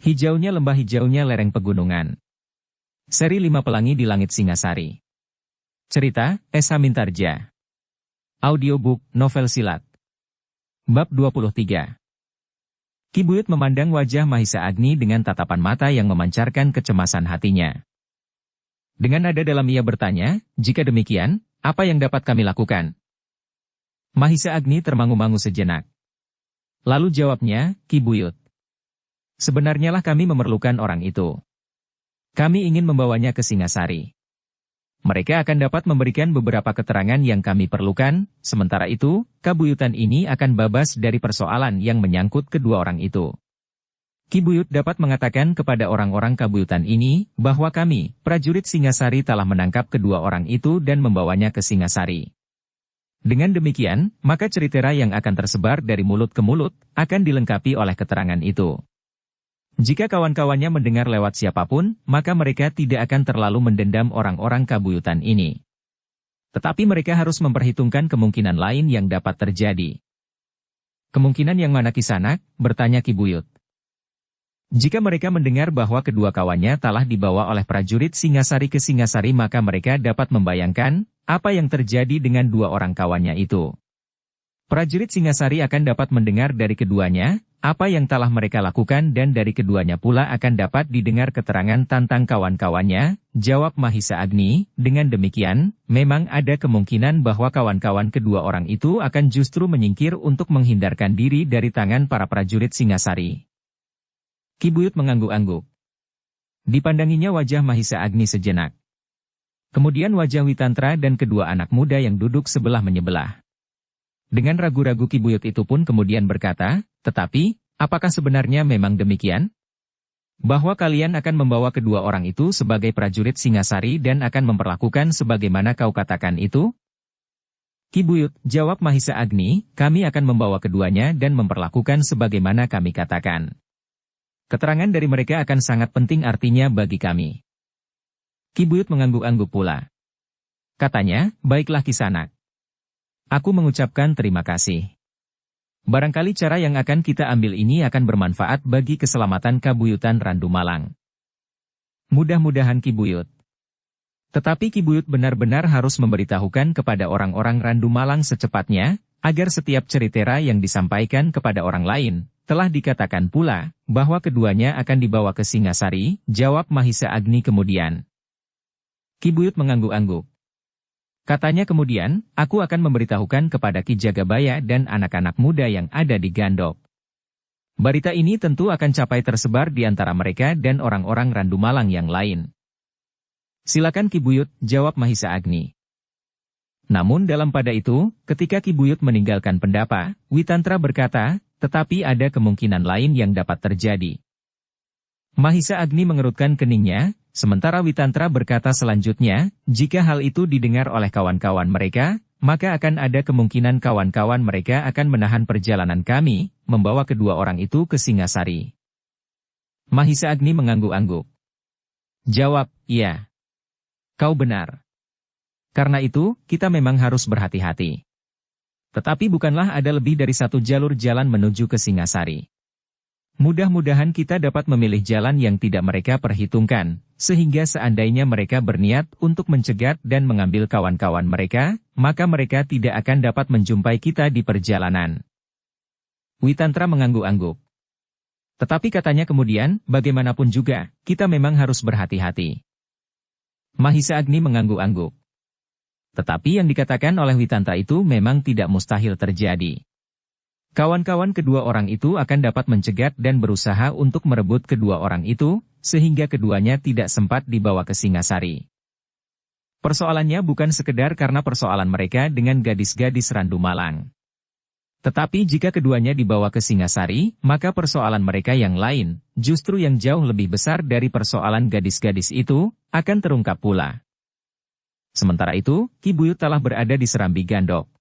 Hijaunya lembah, hijaunya lereng pegunungan. Seri 5 Pelangi di Langit Singasari. Cerita, Esa Mintarja. Audiobook, novel silat. Bab 23. Ki Buyut memandang wajah Mahisa Agni dengan tatapan mata yang memancarkan kecemasan hatinya. Dengan nada dalam ia bertanya, jika demikian, apa yang dapat kami lakukan? Mahisa Agni termangu-mangu sejenak. Lalu jawabnya, Ki Buyut. Sebenarnya lah kami memerlukan orang itu. Kami ingin membawanya ke Singasari. Mereka akan dapat memberikan beberapa keterangan yang kami perlukan, sementara itu, kabuyutan ini akan bebas dari persoalan yang menyangkut kedua orang itu. Ki Buyut dapat mengatakan kepada orang-orang kabuyutan ini, bahwa kami, prajurit Singasari telah menangkap kedua orang itu dan membawanya ke Singasari. Dengan demikian, maka cerita yang akan tersebar dari mulut ke mulut, akan dilengkapi oleh keterangan itu. Jika kawan-kawannya mendengar lewat siapapun, maka mereka tidak akan terlalu mendendam orang-orang kabuyutan ini. Tetapi mereka harus memperhitungkan kemungkinan lain yang dapat terjadi. Kemungkinan yang mana Kisanak? Bertanya Ki Buyut. Jika mereka mendengar bahwa kedua kawannya telah dibawa oleh prajurit Singasari ke Singasari, maka mereka dapat membayangkan apa yang terjadi dengan dua orang kawannya itu. Prajurit Singasari akan dapat mendengar dari keduanya apa yang telah mereka lakukan, dan dari keduanya pula akan dapat didengar keterangan tentang kawan-kawannya, jawab Mahisa Agni. Dengan demikian, memang ada kemungkinan bahwa kawan-kawan kedua orang itu akan justru menyingkir untuk menghindarkan diri dari tangan para prajurit Singasari. Ki Buyut mengangguk-angguk. Dipandanginya wajah Mahisa Agni sejenak. Kemudian wajah Witantra dan kedua anak muda yang duduk sebelah menyebelah. Dengan ragu-ragu Ki Buyut itu pun kemudian berkata, tetapi, apakah sebenarnya memang demikian? Bahwa kalian akan membawa kedua orang itu sebagai prajurit Singasari dan akan memperlakukan sebagaimana kau katakan itu? Ki Buyut, jawab Mahisa Agni, kami akan membawa keduanya dan memperlakukan sebagaimana kami katakan. Keterangan dari mereka akan sangat penting artinya bagi kami. Ki Buyut mengangguk-angguk pula. Katanya, baiklah Kisanak. Aku mengucapkan terima kasih. Barangkali cara yang akan kita ambil ini akan bermanfaat bagi keselamatan kabuyutan Randu Malang. Mudah-mudahan Ki Buyut. Tetapi Ki Buyut benar-benar harus memberitahukan kepada orang-orang Randu Malang secepatnya, agar setiap cerita yang disampaikan kepada orang lain, telah dikatakan pula, bahwa keduanya akan dibawa ke Singasari, jawab Mahisa Agni kemudian. Ki Buyut mengangguk-angguk. Katanya kemudian, aku akan memberitahukan kepada Ki Jagabaya dan anak-anak muda yang ada di Gandok. Berita ini tentu akan capai tersebar di antara mereka dan orang-orang Randu Malang yang lain. Silakan Ki Buyut, jawab Mahisa Agni. Namun dalam pada itu, ketika Ki Buyut meninggalkan pendapa, Witantra berkata, tetapi ada kemungkinan lain yang dapat terjadi. Mahisa Agni mengerutkan keningnya, sementara Witantra berkata selanjutnya, jika hal itu didengar oleh kawan-kawan mereka, maka akan ada kemungkinan kawan-kawan mereka akan menahan perjalanan kami, membawa kedua orang itu ke Singasari. Mahisa Agni mengangguk-angguk. Jawab, iya. Kau benar. Karena itu, kita memang harus berhati-hati. Tetapi bukanlah ada lebih dari satu jalur jalan menuju ke Singasari. Mudah-mudahan kita dapat memilih jalan yang tidak mereka perhitungkan, sehingga seandainya mereka berniat untuk mencegat dan mengambil kawan-kawan mereka, maka mereka tidak akan dapat menjumpai kita di perjalanan. Witantra mengangguk-angguk. Tetapi katanya kemudian, bagaimanapun juga, kita memang harus berhati-hati. Mahisa Agni mengangguk-angguk. Tetapi yang dikatakan oleh Witantra itu memang tidak mustahil terjadi. Kawan-kawan kedua orang itu akan dapat mencegat dan berusaha untuk merebut kedua orang itu, sehingga keduanya tidak sempat dibawa ke Singasari. Persoalannya bukan sekedar karena persoalan mereka dengan gadis-gadis Randu Malang. Tetapi jika keduanya dibawa ke Singasari, maka persoalan mereka yang lain, justru yang jauh lebih besar dari persoalan gadis-gadis itu, akan terungkap pula. Sementara itu, Ki Buyut telah berada di Serambi Gandok.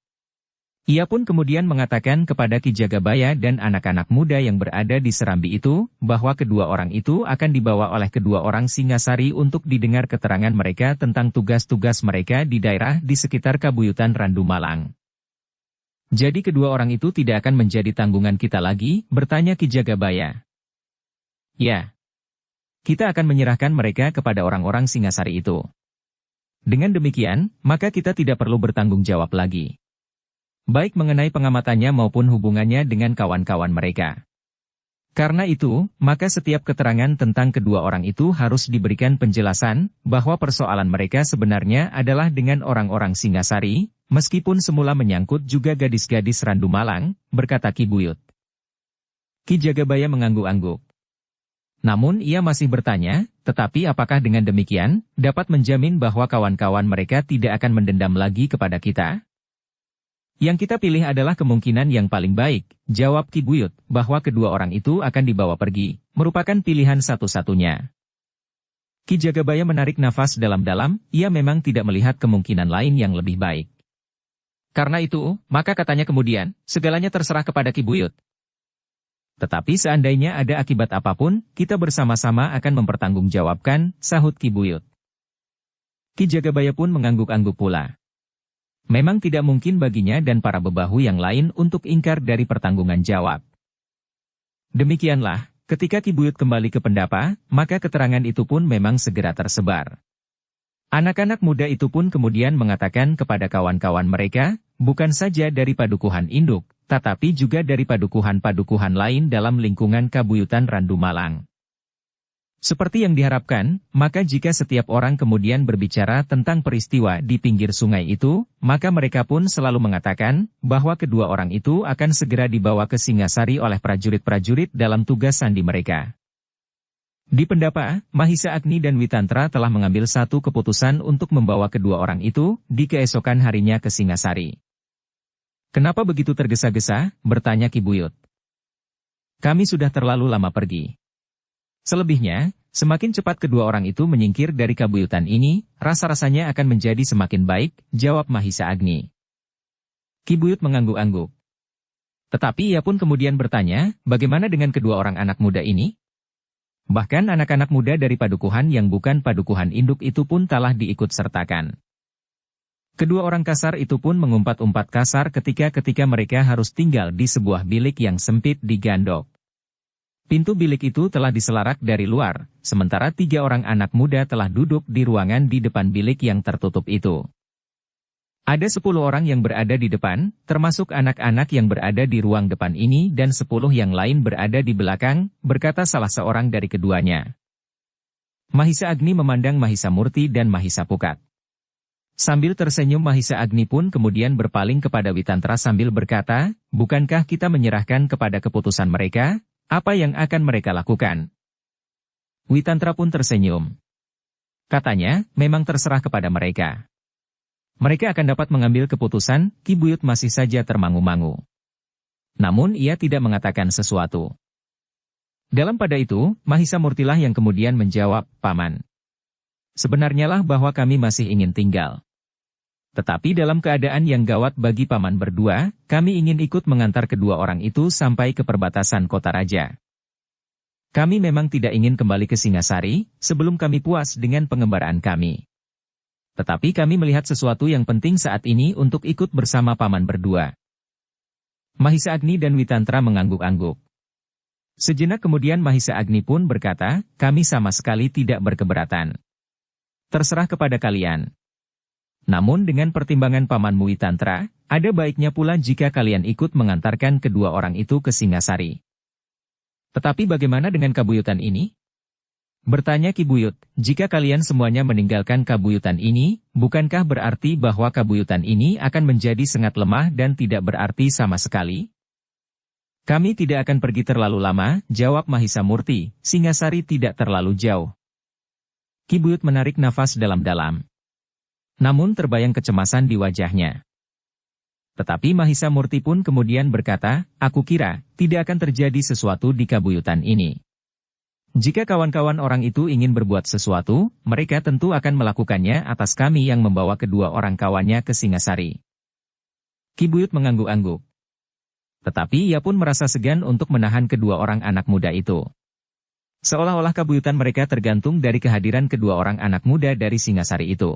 Ia pun kemudian mengatakan kepada Ki Jagabaya dan anak-anak muda yang berada di Serambi itu, bahwa kedua orang itu akan dibawa oleh kedua orang Singasari untuk didengar keterangan mereka tentang tugas-tugas mereka di daerah di sekitar kabuyutan Randu Malang. Jadi kedua orang itu tidak akan menjadi tanggungan kita lagi, bertanya Ki Jagabaya. Ya, kita akan menyerahkan mereka kepada orang-orang Singasari itu. Dengan demikian, maka kita tidak perlu bertanggung jawab lagi. Baik mengenai pengamatannya maupun hubungannya dengan kawan-kawan mereka. Karena itu, maka setiap keterangan tentang kedua orang itu harus diberikan penjelasan, bahwa persoalan mereka sebenarnya adalah dengan orang-orang Singasari, meskipun semula menyangkut juga gadis-gadis Randu Malang, berkata Ki Buyut. Ki Jagabaya mengangguk-angguk. Namun ia masih bertanya, tetapi apakah dengan demikian, dapat menjamin bahwa kawan-kawan mereka tidak akan mendendam lagi kepada kita? Yang kita pilih adalah kemungkinan yang paling baik, jawab Ki Buyut, bahwa kedua orang itu akan dibawa pergi, merupakan pilihan satu-satunya. Ki Jagabaya menarik nafas dalam-dalam, ia memang tidak melihat kemungkinan lain yang lebih baik. Karena itu, maka katanya kemudian, segalanya terserah kepada Ki Buyut. Tetapi seandainya ada akibat apapun, kita bersama-sama akan mempertanggungjawabkan, sahut Ki Buyut. Ki Jagabaya pun mengangguk-angguk pula. Memang tidak mungkin baginya dan para bebahu yang lain untuk ingkar dari pertanggungan jawab. Demikianlah, ketika Ki Buyut kembali ke Pendapa, maka keterangan itu pun memang segera tersebar. Anak-anak muda itu pun kemudian mengatakan kepada kawan-kawan mereka, bukan saja dari padukuhan induk, tetapi juga dari padukuhan-padukuhan lain dalam lingkungan Kabuyutan Randu Malang. Seperti yang diharapkan, maka jika setiap orang kemudian berbicara tentang peristiwa di pinggir sungai itu, maka mereka pun selalu mengatakan bahwa kedua orang itu akan segera dibawa ke Singasari oleh prajurit-prajurit dalam tugas sandi mereka. Di Pendapa, Mahisa Agni dan Witantra telah mengambil satu keputusan untuk membawa kedua orang itu di keesokan harinya ke Singasari. Kenapa begitu tergesa-gesa? Bertanya Ki Buyut. Kami sudah terlalu lama pergi. Selebihnya, semakin cepat kedua orang itu menyingkir dari kabuyutan ini, rasa-rasanya akan menjadi semakin baik, jawab Mahisa Agni. Ki Buyut mengangguk-angguk. Tetapi ia pun kemudian bertanya, bagaimana dengan kedua orang anak muda ini? Bahkan anak-anak muda dari padukuhan yang bukan padukuhan induk itu pun telah diikut-sertakan. Kedua orang kasar itu pun mengumpat-umpat kasar ketika mereka harus tinggal di sebuah bilik yang sempit di Gandok. Pintu bilik itu telah diselarak dari luar, sementara 3 orang anak muda telah duduk di ruangan di depan bilik yang tertutup itu. Ada 10 orang yang berada di depan, termasuk anak-anak yang berada di ruang depan ini dan 10 yang lain berada di belakang, berkata salah seorang dari keduanya. Mahisa Agni memandang Mahisa Murti dan Mahisa Pukat. Sambil tersenyum Mahisa Agni pun kemudian berpaling kepada Witantra sambil berkata, bukankah kita menyerahkan kepada keputusan mereka? Apa yang akan mereka lakukan? Witantra pun tersenyum. Katanya, memang terserah kepada mereka. Mereka akan dapat mengambil keputusan, Ki Buyut masih saja termangu-mangu. Namun ia tidak mengatakan sesuatu. Dalam pada itu, Mahisa Murtilah yang kemudian menjawab, Paman. Sebenarnya lah bahwa kami masih ingin tinggal. Tetapi dalam keadaan yang gawat bagi Paman berdua, kami ingin ikut mengantar kedua orang itu sampai ke perbatasan kota raja. Kami memang tidak ingin kembali ke Singasari, sebelum kami puas dengan pengembaraan kami. Tetapi kami melihat sesuatu yang penting saat ini untuk ikut bersama Paman berdua. Mahisa Agni dan Witantra mengangguk-angguk. Sejenak kemudian Mahisa Agni pun berkata, kami sama sekali tidak berkeberatan. Terserah kepada kalian. Namun dengan pertimbangan Pamanmu Witantra, ada baiknya pula jika kalian ikut mengantarkan kedua orang itu ke Singasari. Tetapi bagaimana dengan kabuyutan ini? Bertanya Ki Buyut, jika kalian semuanya meninggalkan kabuyutan ini, bukankah berarti bahwa kabuyutan ini akan menjadi sangat lemah dan tidak berarti sama sekali? Kami tidak akan pergi terlalu lama, jawab Mahisa Murti, Singasari tidak terlalu jauh. Ki Buyut menarik nafas dalam-dalam. Namun terbayang kecemasan di wajahnya. Tetapi Mahisa Murti pun kemudian berkata, aku kira, tidak akan terjadi sesuatu di kabuyutan ini. Jika kawan-kawan orang itu ingin berbuat sesuatu, mereka tentu akan melakukannya atas kami yang membawa kedua orang kawannya ke Singasari. Ki Buyut mengangguk-angguk. Tetapi ia pun merasa segan untuk menahan kedua orang anak muda itu. Seolah-olah kabuyutan mereka tergantung dari kehadiran kedua orang anak muda dari Singasari itu.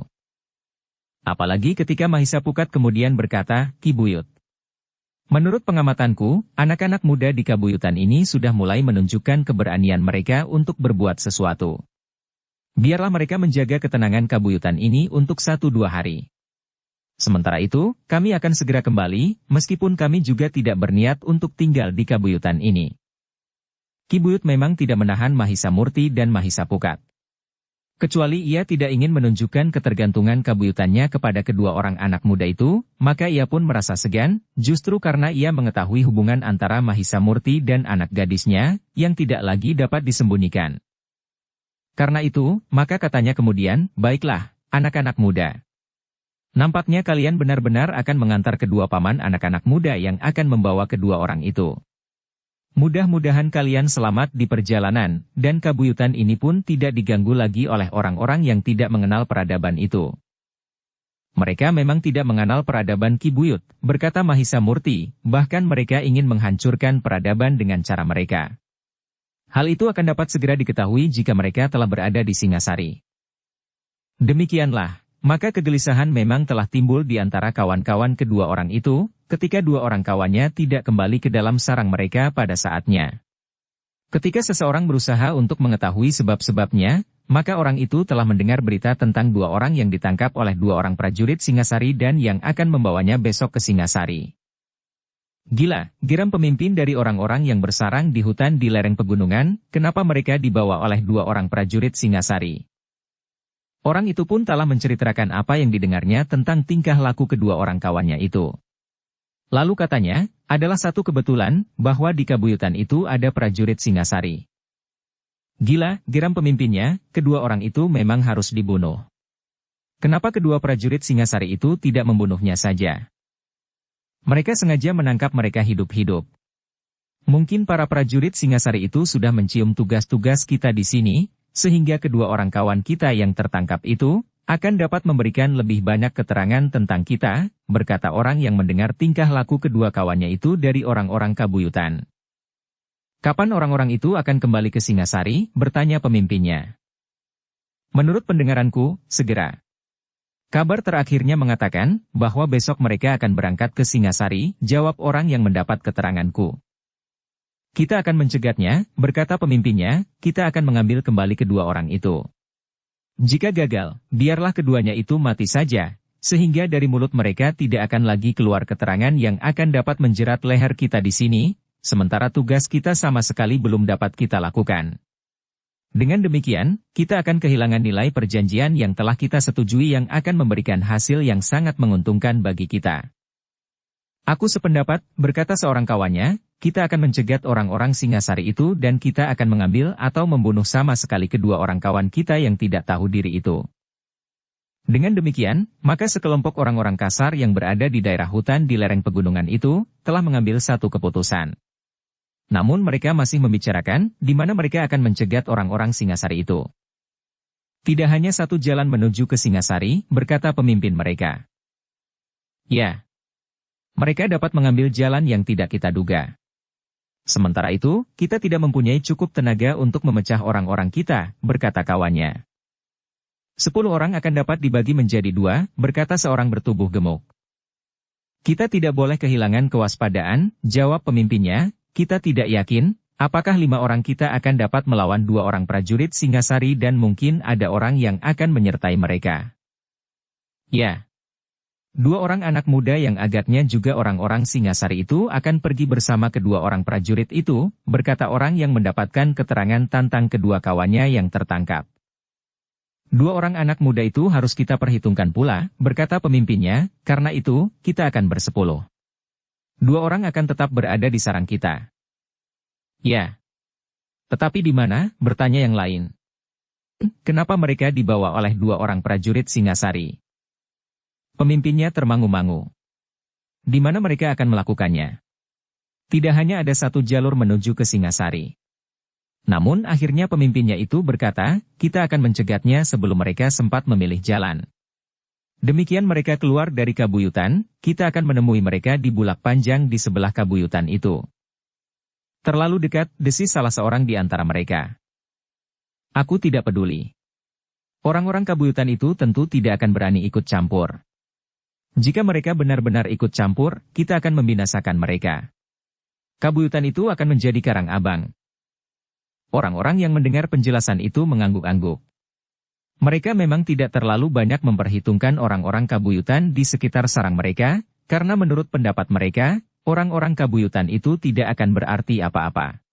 Apalagi ketika Mahisa Pukat kemudian berkata, Ki Buyut. Menurut pengamatanku, anak-anak muda di Kabuyutan ini sudah mulai menunjukkan keberanian mereka untuk berbuat sesuatu. Biarlah mereka menjaga ketenangan Kabuyutan ini untuk 1-2 hari. Sementara itu, kami akan segera kembali, meskipun kami juga tidak berniat untuk tinggal di Kabuyutan ini. Ki Buyut memang tidak menahan Mahisa Murti dan Mahisa Pukat. Kecuali ia tidak ingin menunjukkan ketergantungan kabuyutannya kepada kedua orang anak muda itu, maka ia pun merasa segan, justru karena ia mengetahui hubungan antara Mahisa Murti dan anak gadisnya, yang tidak lagi dapat disembunyikan. Karena itu, maka katanya kemudian, baiklah, anak-anak muda. Nampaknya kalian benar-benar akan mengantar kedua paman anak-anak muda yang akan membawa kedua orang itu. Mudah-mudahan kalian selamat di perjalanan, dan Kabuyutan ini pun tidak diganggu lagi oleh orang-orang yang tidak mengenal peradaban itu. Mereka memang tidak mengenal peradaban Ki Buyut, berkata Mahisa Murti, bahkan mereka ingin menghancurkan peradaban dengan cara mereka. Hal itu akan dapat segera diketahui jika mereka telah berada di Singasari. Demikianlah, maka kegelisahan memang telah timbul di antara kawan-kawan kedua orang itu, ketika dua orang kawannya tidak kembali ke dalam sarang mereka pada saatnya. Ketika seseorang berusaha untuk mengetahui sebab-sebabnya, maka orang itu telah mendengar berita tentang dua orang yang ditangkap oleh dua orang prajurit Singasari dan yang akan membawanya besok ke Singasari. Gila, geram pemimpin dari orang-orang yang bersarang di hutan di lereng pegunungan, kenapa mereka dibawa oleh dua orang prajurit Singasari? Orang itu pun telah menceritakan apa yang didengarnya tentang tingkah laku kedua orang kawannya itu. Lalu katanya, adalah satu kebetulan, bahwa di Kabuyutan itu ada prajurit Singasari. Gila, geram pemimpinnya, kedua orang itu memang harus dibunuh. Kenapa kedua prajurit Singasari itu tidak membunuhnya saja? Mereka sengaja menangkap mereka hidup-hidup. Mungkin para prajurit Singasari itu sudah mencium tugas-tugas kita di sini, sehingga kedua orang kawan kita yang tertangkap itu akan dapat memberikan lebih banyak keterangan tentang kita, berkata orang yang mendengar tingkah laku kedua kawannya itu dari orang-orang Kabuyutan. Kapan orang-orang itu akan kembali ke Singasari, bertanya pemimpinnya. Menurut pendengaranku, segera. Kabar terakhirnya mengatakan, bahwa besok mereka akan berangkat ke Singasari, jawab orang yang mendapat keteranganku. Kita akan mencegatnya, berkata pemimpinnya, kita akan mengambil kembali kedua orang itu. Jika gagal, biarlah keduanya itu mati saja, sehingga dari mulut mereka tidak akan lagi keluar keterangan yang akan dapat menjerat leher kita di sini, sementara tugas kita sama sekali belum dapat kita lakukan. Dengan demikian, kita akan kehilangan nilai perjanjian yang telah kita setujui yang akan memberikan hasil yang sangat menguntungkan bagi kita. Aku sependapat, berkata seorang kawannya, kita akan mencegat orang-orang Singasari itu dan kita akan mengambil atau membunuh sama sekali kedua orang kawan kita yang tidak tahu diri itu. Dengan demikian, maka sekelompok orang-orang kasar yang berada di daerah hutan di lereng pegunungan itu, telah mengambil satu keputusan. Namun mereka masih membicarakan, di mana mereka akan mencegat orang-orang Singasari itu. Tidak hanya satu jalan menuju ke Singasari, berkata pemimpin mereka. Ya. Mereka dapat mengambil jalan yang tidak kita duga. Sementara itu, kita tidak mempunyai cukup tenaga untuk memecah orang-orang kita, berkata kawannya. 10 orang akan dapat dibagi menjadi 2, berkata seorang bertubuh gemuk. Kita tidak boleh kehilangan kewaspadaan, jawab pemimpinnya, kita tidak yakin, apakah 5 orang kita akan dapat melawan 2 orang prajurit Singasari dan mungkin ada orang yang akan menyertai mereka. Ya. 2 orang anak muda yang agaknya juga orang-orang Singasari itu akan pergi bersama kedua orang prajurit itu, berkata orang yang mendapatkan keterangan tentang kedua kawannya yang tertangkap. 2 orang anak muda itu harus kita perhitungkan pula, berkata pemimpinnya, karena itu, kita akan bersepuluh. 2 orang akan tetap berada di sarang kita. Ya. Tetapi di mana, bertanya yang lain. Kenapa mereka dibawa oleh 2 orang prajurit Singasari? Pemimpinnya termangu-mangu. Di mana mereka akan melakukannya? Tidak hanya ada satu jalur menuju ke Singasari. Namun akhirnya pemimpinnya itu berkata, kita akan mencegatnya sebelum mereka sempat memilih jalan. Demikian mereka keluar dari Kabuyutan, kita akan menemui mereka di bulak panjang di sebelah Kabuyutan itu. Terlalu dekat, desis salah seorang di antara mereka. Aku tidak peduli. Orang-orang Kabuyutan itu tentu tidak akan berani ikut campur. Jika mereka benar-benar ikut campur, kita akan membinasakan mereka. Kabuyutan itu akan menjadi karang abang. Orang-orang yang mendengar penjelasan itu mengangguk-angguk. Mereka memang tidak terlalu banyak memperhitungkan orang-orang kabuyutan di sekitar sarang mereka, karena menurut pendapat mereka, orang-orang kabuyutan itu tidak akan berarti apa-apa.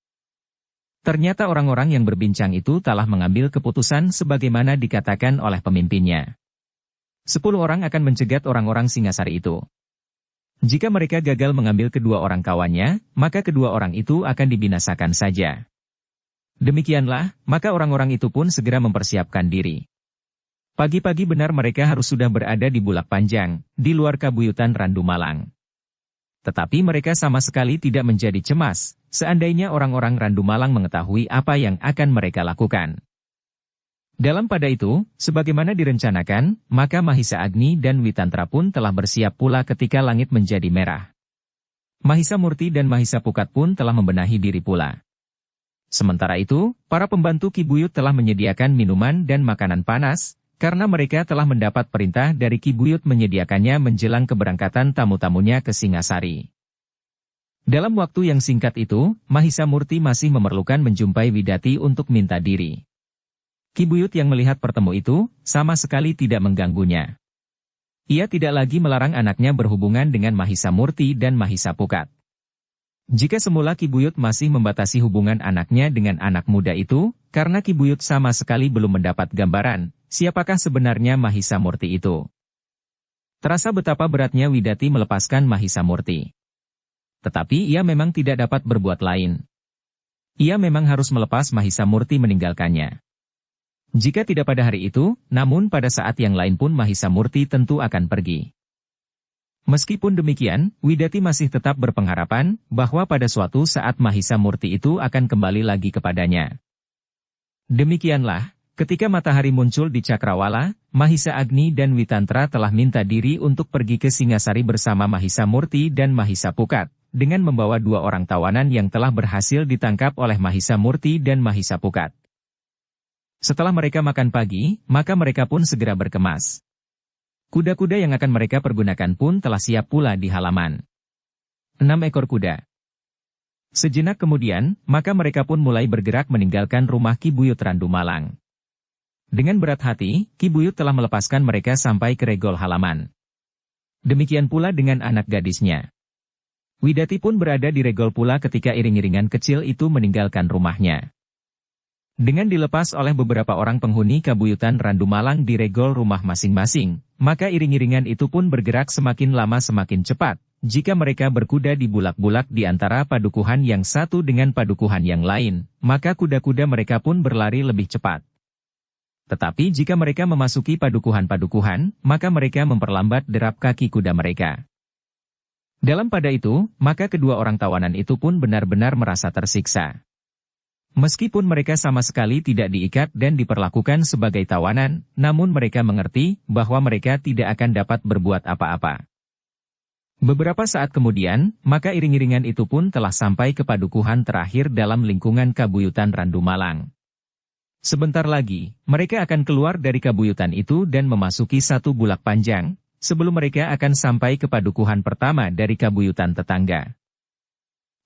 Ternyata orang-orang yang berbincang itu telah mengambil keputusan sebagaimana dikatakan oleh pemimpinnya. 10 orang akan mencegat orang-orang Singasari itu. Jika mereka gagal mengambil kedua orang kawannya, maka kedua orang itu akan dibinasakan saja. Demikianlah, maka orang-orang itu pun segera mempersiapkan diri. Pagi-pagi benar mereka harus sudah berada di Bulak Panjang, di luar Kabuyutan Randu Malang. Tetapi mereka sama sekali tidak menjadi cemas, seandainya orang-orang Randu Malang mengetahui apa yang akan mereka lakukan. Dalam pada itu, sebagaimana direncanakan, maka Mahisa Agni dan Witantra pun telah bersiap pula ketika langit menjadi merah. Mahisa Murti dan Mahisa Pukat pun telah membenahi diri pula. Sementara itu, para pembantu Ki Buyut telah menyediakan minuman dan makanan panas, karena mereka telah mendapat perintah dari Ki Buyut menyediakannya menjelang keberangkatan tamu-tamunya ke Singasari. Dalam waktu yang singkat itu, Mahisa Murti masih memerlukan menjumpai Widati untuk minta diri. Ki Buyut yang melihat pertemu itu, sama sekali tidak mengganggunya. Ia tidak lagi melarang anaknya berhubungan dengan Mahisa Murti dan Mahisa Pukat. Jika semula Ki Buyut masih membatasi hubungan anaknya dengan anak muda itu, karena Ki Buyut sama sekali belum mendapat gambaran, siapakah sebenarnya Mahisa Murti itu. Terasa betapa beratnya Widati melepaskan Mahisa Murti. Tetapi ia memang tidak dapat berbuat lain. Ia memang harus melepas Mahisa Murti meninggalkannya. Jika tidak pada hari itu, namun pada saat yang lain pun Mahisa Murti tentu akan pergi. Meskipun demikian, Widati masih tetap berpengharapan bahwa pada suatu saat Mahisa Murti itu akan kembali lagi kepadanya. Demikianlah, ketika matahari muncul di Cakrawala, Mahisa Agni dan Witantra telah minta diri untuk pergi ke Singasari bersama Mahisa Murti dan Mahisa Pukat, dengan membawa 2 orang tawanan yang telah berhasil ditangkap oleh Mahisa Murti dan Mahisa Pukat. Setelah mereka makan pagi, maka mereka pun segera berkemas. Kuda-kuda yang akan mereka pergunakan pun telah siap pula di halaman. 6 ekor kuda. Sejenak kemudian, maka mereka pun mulai bergerak meninggalkan rumah Ki Buyut Randu Malang. Dengan berat hati, Ki Buyut telah melepaskan mereka sampai ke regol halaman. Demikian pula dengan anak gadisnya. Widati pun berada di regol pula ketika iring-iringan kecil itu meninggalkan rumahnya. Dengan dilepas oleh beberapa orang penghuni Kabuyutan Randu Malang di regol rumah masing-masing, maka iring-iringan itu pun bergerak semakin lama semakin cepat. Jika mereka berkuda di bulak-bulak di antara padukuhan yang satu dengan padukuhan yang lain, maka kuda-kuda mereka pun berlari lebih cepat. Tetapi jika mereka memasuki padukuhan-padukuhan, maka mereka memperlambat derap kaki kuda mereka. Dalam pada itu, maka kedua orang tawanan itu pun benar-benar merasa tersiksa. Meskipun mereka sama sekali tidak diikat dan diperlakukan sebagai tawanan, namun mereka mengerti bahwa mereka tidak akan dapat berbuat apa-apa. Beberapa saat kemudian, maka iring-iringan itu pun telah sampai ke padukuhan terakhir dalam lingkungan Kabuyutan Randu Malang. Sebentar lagi, mereka akan keluar dari kabuyutan itu dan memasuki satu bulak panjang, sebelum mereka akan sampai ke padukuhan pertama dari kabuyutan tetangga.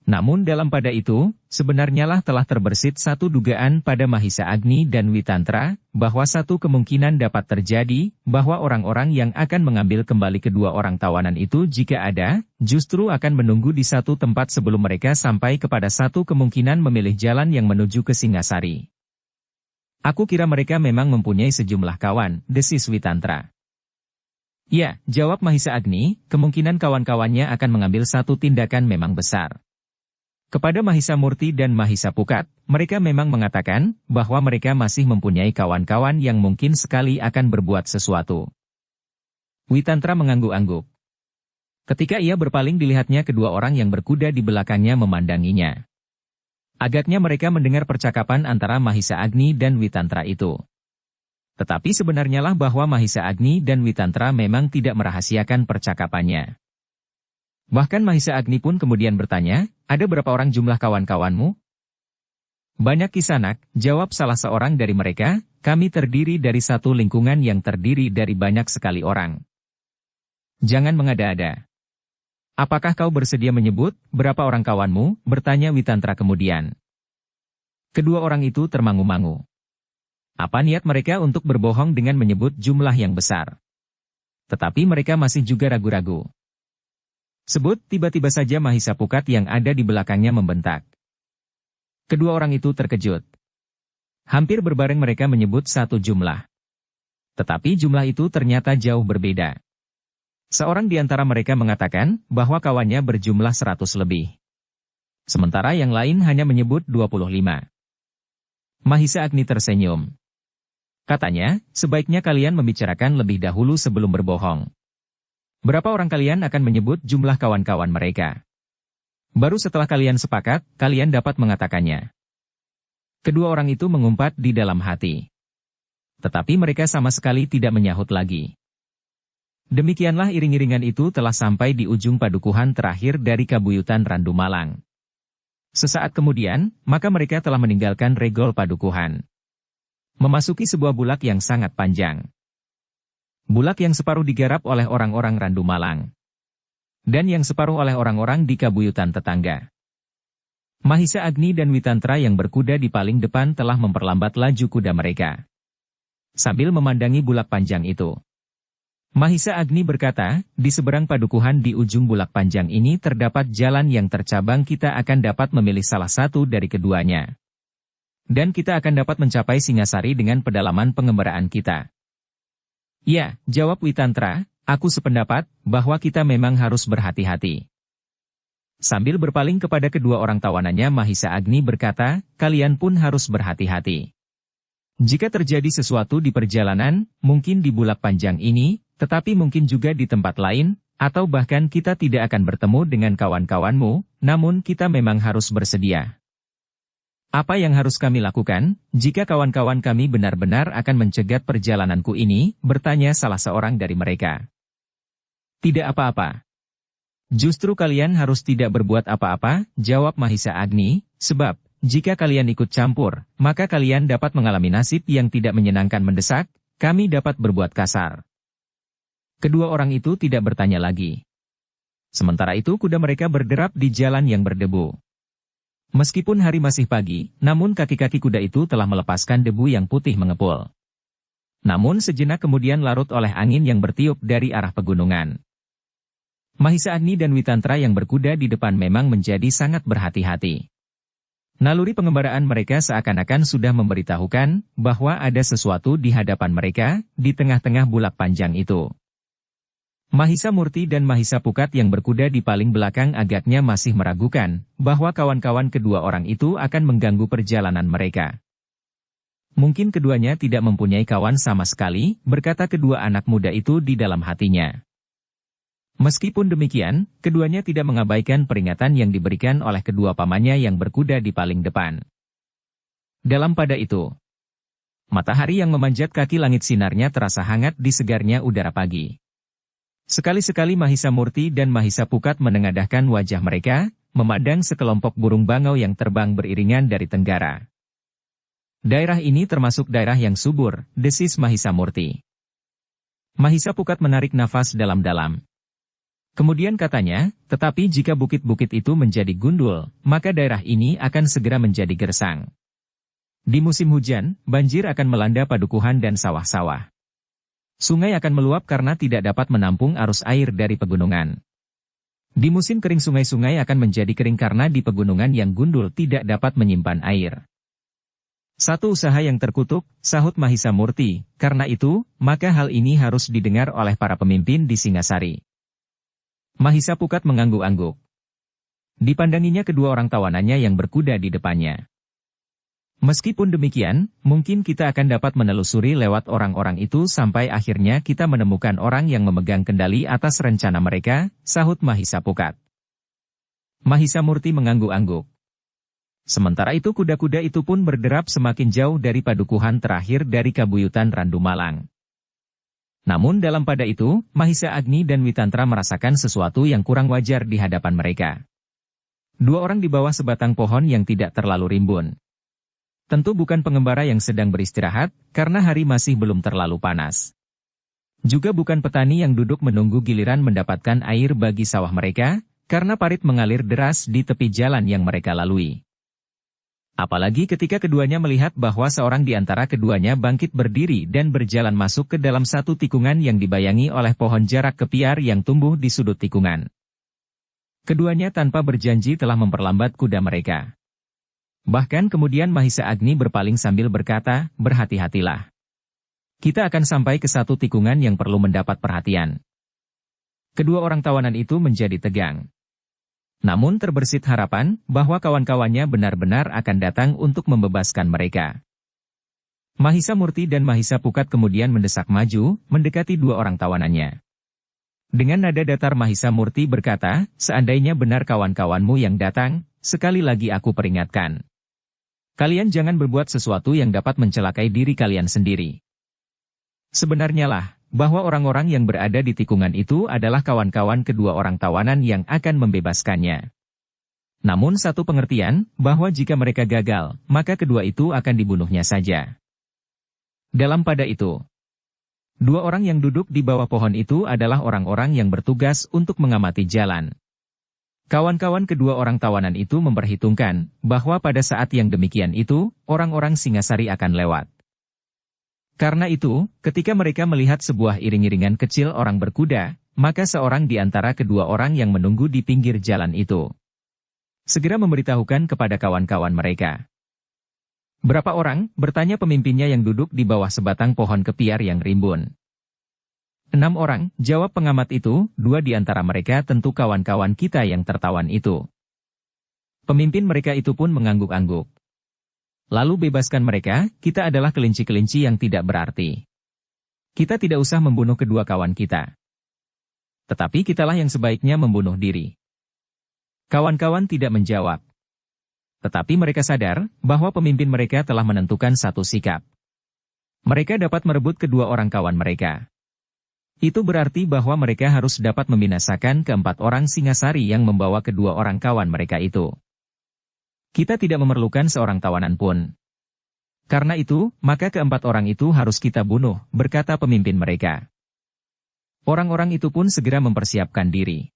Namun dalam pada itu, sebenarnya lah telah terbersit satu dugaan pada Mahisa Agni dan Witantra, bahwa satu kemungkinan dapat terjadi, bahwa orang-orang yang akan mengambil kembali kedua orang tawanan itu jika ada, justru akan menunggu di satu tempat sebelum mereka sampai kepada satu kemungkinan memilih jalan yang menuju ke Singasari. Aku kira mereka memang mempunyai sejumlah kawan, desis Witantra. Ya, jawab Mahisa Agni, kemungkinan kawan-kawannya akan mengambil satu tindakan memang besar. Kepada Mahisa Murti dan Mahisa Pukat, mereka memang mengatakan bahwa mereka masih mempunyai kawan-kawan yang mungkin sekali akan berbuat sesuatu. Witantra mengangguk-angguk. Ketika ia berpaling dilihatnya kedua orang yang berkuda di belakangnya memandanginya. Agaknya mereka mendengar percakapan antara Mahisa Agni dan Witantra itu. Tetapi sebenarnya lah bahwa Mahisa Agni dan Witantra memang tidak merahasiakan percakapannya. Bahkan Mahisa Agni pun kemudian bertanya, ada berapa orang jumlah kawan-kawanmu? Banyak Kisanak, jawab salah seorang dari mereka, kami terdiri dari satu lingkungan yang terdiri dari banyak sekali orang. Jangan mengada-ada. Apakah kau bersedia menyebut berapa orang kawanmu? Bertanya Witantra kemudian. Kedua orang itu termangu-mangu. Apa niat mereka untuk berbohong dengan menyebut jumlah yang besar? Tetapi mereka masih juga ragu-ragu. Sebut, tiba-tiba saja Mahisa Pukat yang ada di belakangnya membentak. Kedua orang itu terkejut. Hampir berbareng mereka menyebut satu jumlah. Tetapi jumlah itu ternyata jauh berbeda. Seorang di antara mereka mengatakan bahwa kawannya berjumlah 100 lebih. Sementara yang lain hanya menyebut 25. Mahisa Agni tersenyum. Katanya, sebaiknya kalian membicarakan lebih dahulu sebelum berbohong. Berapa orang kalian akan menyebut jumlah kawan-kawan mereka? Baru setelah kalian sepakat, kalian dapat mengatakannya. Kedua orang itu mengumpat di dalam hati. Tetapi mereka sama sekali tidak menyahut lagi. Demikianlah iring-iringan itu telah sampai di ujung padukuhan terakhir dari Kabuyutan Randu Malang. Sesaat kemudian, maka mereka telah meninggalkan regol padukuhan. Memasuki sebuah bulak yang sangat panjang. Bulak yang separuh digarap oleh orang-orang Randu Malang. Dan yang separuh oleh orang-orang di Kabuyutan tetangga. Mahisa Agni dan Witantra yang berkuda di paling depan telah memperlambat laju kuda mereka. Sambil memandangi bulak panjang itu. Mahisa Agni berkata, di seberang padukuhan di ujung bulak panjang ini terdapat jalan yang tercabang, kita akan dapat memilih salah satu dari keduanya. Dan kita akan dapat mencapai Singasari dengan pedalaman pengembaraan kita. Ya, jawab Witantra, aku sependapat bahwa kita memang harus berhati-hati. Sambil berpaling kepada kedua orang tawanannya Mahisa Agni berkata, kalian pun harus berhati-hati. Jika terjadi sesuatu di perjalanan, mungkin di bulak panjang ini, tetapi mungkin juga di tempat lain, atau bahkan kita tidak akan bertemu dengan kawan-kawanmu, namun kita memang harus bersedia. Apa yang harus kami lakukan, jika kawan-kawan kami benar-benar akan mencegat perjalananku ini? Bertanya salah seorang dari mereka. Tidak apa-apa. Justru kalian harus tidak berbuat apa-apa, jawab Mahisa Agni, sebab, jika kalian ikut campur, maka kalian dapat mengalami nasib yang tidak menyenangkan mendesak, kami dapat berbuat kasar. Kedua orang itu tidak bertanya lagi. Sementara itu kuda mereka berderap di jalan yang berdebu. Meskipun hari masih pagi, namun kaki-kaki kuda itu telah melepaskan debu yang putih mengepul. Namun sejenak kemudian larut oleh angin yang bertiup dari arah pegunungan. Mahisa Agni dan Witantra yang berkuda di depan memang menjadi sangat berhati-hati. Naluri pengembaraan mereka seakan-akan sudah memberitahukan bahwa ada sesuatu di hadapan mereka, di tengah-tengah bulak panjang itu. Mahisa Murti dan Mahisa Pukat yang berkuda di paling belakang agaknya masih meragukan bahwa kawan-kawan kedua orang itu akan mengganggu perjalanan mereka. Mungkin keduanya tidak mempunyai kawan sama sekali, berkata kedua anak muda itu di dalam hatinya. Meskipun demikian, keduanya tidak mengabaikan peringatan yang diberikan oleh kedua pamannya yang berkuda di paling depan. Dalam pada itu, matahari yang memanjat kaki langit sinarnya terasa hangat di segarnya udara pagi. Sekali-sekali Mahisa Murti dan Mahisa Pukat menengadahkan wajah mereka, memandang sekelompok burung bangau yang terbang beriringan dari tenggara. Daerah ini termasuk daerah yang subur, desis Mahisa Murti. Mahisa Pukat menarik nafas dalam-dalam. Kemudian katanya, tetapi jika bukit-bukit itu menjadi gundul, maka daerah ini akan segera menjadi gersang. Di musim hujan, banjir akan melanda padukuhan dan sawah-sawah. Sungai akan meluap karena tidak dapat menampung arus air dari pegunungan. Di musim kering sungai-sungai akan menjadi kering karena di pegunungan yang gundul tidak dapat menyimpan air. Satu usaha yang terkutuk, sahut Mahisa Murti, karena itu, maka hal ini harus didengar oleh para pemimpin di Singasari. Mahisa Pukat mengangguk-angguk. Dipandanginya kedua orang tawanannya yang berkuda di depannya. Meskipun demikian, mungkin kita akan dapat menelusuri lewat orang-orang itu sampai akhirnya kita menemukan orang yang memegang kendali atas rencana mereka, sahut Mahisa Pukat. Mahisa Murti mengangguk-angguk. Sementara itu kuda-kuda itu pun berderap semakin jauh dari padukuhan terakhir dari Kabuyutan Randu Malang. Namun dalam pada itu, Mahisa Agni dan Witantra merasakan sesuatu yang kurang wajar di hadapan mereka. Dua orang di bawah sebatang pohon yang tidak terlalu rimbun. Tentu bukan pengembara yang sedang beristirahat, karena hari masih belum terlalu panas. Juga bukan petani yang duduk menunggu giliran mendapatkan air bagi sawah mereka, karena parit mengalir deras di tepi jalan yang mereka lalui. Apalagi ketika keduanya melihat bahwa seorang di antara keduanya bangkit berdiri dan berjalan masuk ke dalam satu tikungan yang dibayangi oleh pohon jarak kepiar yang tumbuh di sudut tikungan. Keduanya tanpa berjanji telah memperlambat kuda mereka. Bahkan kemudian Mahisa Agni berpaling sambil berkata, "Berhati-hatilah. Kita akan sampai ke satu tikungan yang perlu mendapat perhatian." Kedua orang tawanan itu menjadi tegang. Namun terbersit harapan bahwa kawan-kawannya benar-benar akan datang untuk membebaskan mereka. Mahisa Murti dan Mahisa Pukat kemudian mendesak maju, mendekati dua orang tawanannya. Dengan nada datar Mahisa Murti berkata, "Seandainya benar kawan-kawanmu yang datang, sekali lagi aku peringatkan. Kalian jangan berbuat sesuatu yang dapat mencelakai diri kalian sendiri. Sebenarnya lah, bahwa orang-orang yang berada di tikungan itu adalah kawan-kawan kedua orang tawanan yang akan membebaskannya. Namun satu pengertian, bahwa jika mereka gagal, maka kedua itu akan dibunuhnya saja." Dalam pada itu, dua orang yang duduk di bawah pohon itu adalah orang-orang yang bertugas untuk mengamati jalan. Kawan-kawan kedua orang tawanan itu memperhitungkan, bahwa pada saat yang demikian itu, orang-orang Singasari akan lewat. Karena itu, ketika mereka melihat sebuah iring-iringan kecil orang berkuda, maka seorang di antara kedua orang yang menunggu di pinggir jalan itu segera memberitahukan kepada kawan-kawan mereka. "Berapa orang?" bertanya pemimpinnya yang duduk di bawah sebatang pohon kepiar yang rimbun. "6 orang, jawab pengamat itu, 2 di antara mereka tentu kawan-kawan kita yang tertawan itu." Pemimpin mereka itu pun mengangguk-angguk. "Lalu bebaskan mereka, kita adalah kelinci-kelinci yang tidak berarti. Kita tidak usah membunuh kedua kawan kita. Tetapi kitalah yang sebaiknya membunuh diri." Kawan-kawan tidak menjawab. Tetapi mereka sadar, bahwa pemimpin mereka telah menentukan satu sikap. Mereka dapat merebut kedua orang kawan mereka. Itu berarti bahwa mereka harus dapat membinasakan keempat orang Singasari yang membawa kedua orang kawan mereka itu. Kita tidak memerlukan seorang tawanan pun. Karena itu, maka keempat orang itu harus kita bunuh, berkata pemimpin mereka. Orang-orang itu pun segera mempersiapkan diri.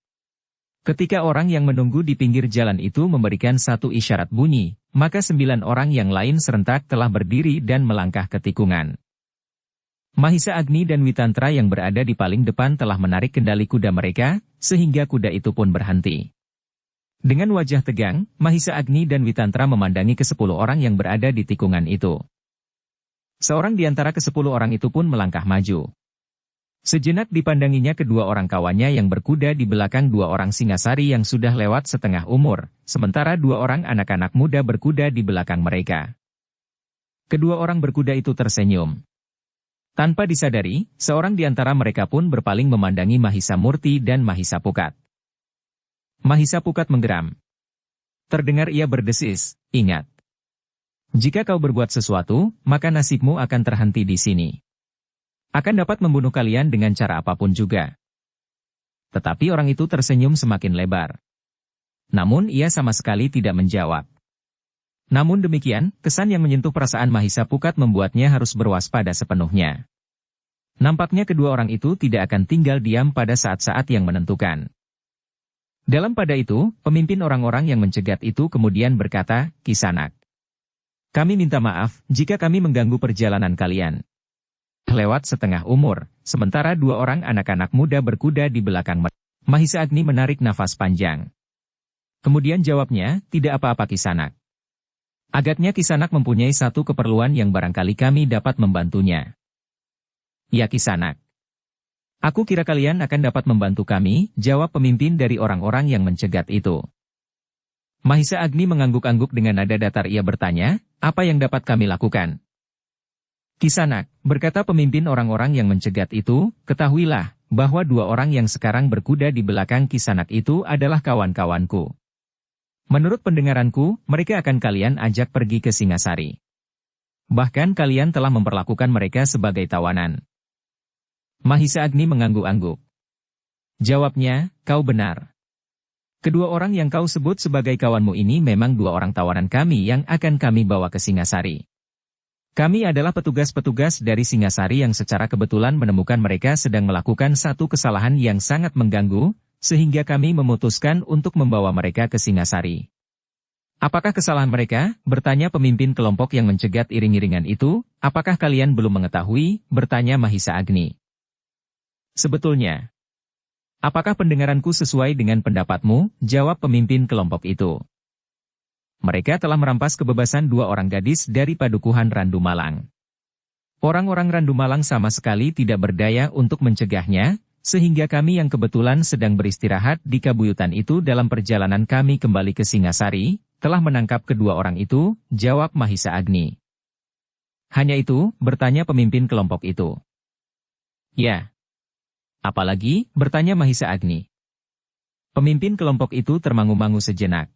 Ketika orang yang menunggu di pinggir jalan itu memberikan satu isyarat bunyi, maka 9 orang yang lain serentak telah berdiri dan melangkah ke tikungan. Mahisa Agni dan Witantra yang berada di paling depan telah menarik kendali kuda mereka, sehingga kuda itu pun berhenti. Dengan wajah tegang, Mahisa Agni dan Witantra memandangi ke-10 orang yang berada di tikungan itu. Seorang di antara ke-10 orang itu pun melangkah maju. Sejenak dipandanginya kedua orang kawannya yang berkuda di belakang 2 orang Singasari yang sudah lewat setengah umur, sementara 2 orang anak-anak muda berkuda di belakang mereka. Kedua orang berkuda itu tersenyum. Tanpa disadari, seorang di antara mereka pun berpaling memandangi Mahisa Murti dan Mahisa Pukat. Mahisa Pukat menggeram. Terdengar ia berdesis, "Ingat. Jika kau berbuat sesuatu, maka nasibmu akan terhenti di sini. Akan dapat membunuh kalian dengan cara apapun juga." Tetapi orang itu tersenyum semakin lebar. Namun ia sama sekali tidak menjawab. Namun demikian, kesan yang menyentuh perasaan Mahisa Pukat membuatnya harus berwaspada sepenuhnya. Nampaknya kedua orang itu tidak akan tinggal diam pada saat-saat yang menentukan. Dalam pada itu, pemimpin orang-orang yang mencegat itu kemudian berkata, "Kisanak, kami minta maaf jika kami mengganggu perjalanan kalian. Lewat setengah umur, sementara 2 orang anak-anak muda berkuda di belakang mereka." Mahisa Agni menarik nafas panjang. Kemudian jawabnya, "Tidak apa-apa Kisanak. Agaknya Kisanak mempunyai satu keperluan yang barangkali kami dapat membantunya." "Ya Kisanak. Aku kira kalian akan dapat membantu kami," jawab pemimpin dari orang-orang yang mencegat itu. Mahisa Agni mengangguk-angguk dengan nada datar ia bertanya, "Apa yang dapat kami lakukan?" "Kisanak," berkata pemimpin orang-orang yang mencegat itu, "ketahuilah, bahwa 2 orang yang sekarang berkuda di belakang Kisanak itu adalah kawan-kawanku. Menurut pendengaranku, mereka akan kalian ajak pergi ke Singasari. Bahkan kalian telah memperlakukan mereka sebagai tawanan." Mahisa Agni mengangguk-angguk. Jawabnya, "Kau benar. Kedua orang yang kau sebut sebagai kawanmu ini memang 2 orang tawanan kami yang akan kami bawa ke Singasari. Kami adalah petugas-petugas dari Singasari yang secara kebetulan menemukan mereka sedang melakukan satu kesalahan yang sangat mengganggu, sehingga kami memutuskan untuk membawa mereka ke Singasari. Apakah kesalahan mereka? Bertanya pemimpin kelompok yang mencegat iring-iringan itu. Apakah kalian belum mengetahui? Bertanya Mahisa Agni. Sebetulnya, apakah pendengaranku sesuai dengan pendapatmu? Jawab pemimpin kelompok itu. Mereka telah merampas kebebasan 2 orang gadis dari padukuhan Randu Malang. Orang-orang Randu Malang sama sekali tidak berdaya untuk mencegahnya, sehingga kami yang kebetulan sedang beristirahat di kabuyutan itu dalam perjalanan kami kembali ke Singasari, telah menangkap kedua orang itu, jawab Mahisa Agni. Hanya itu, bertanya pemimpin kelompok itu. Ya. Apalagi, bertanya Mahisa Agni. Pemimpin kelompok itu termangu-mangu sejenak.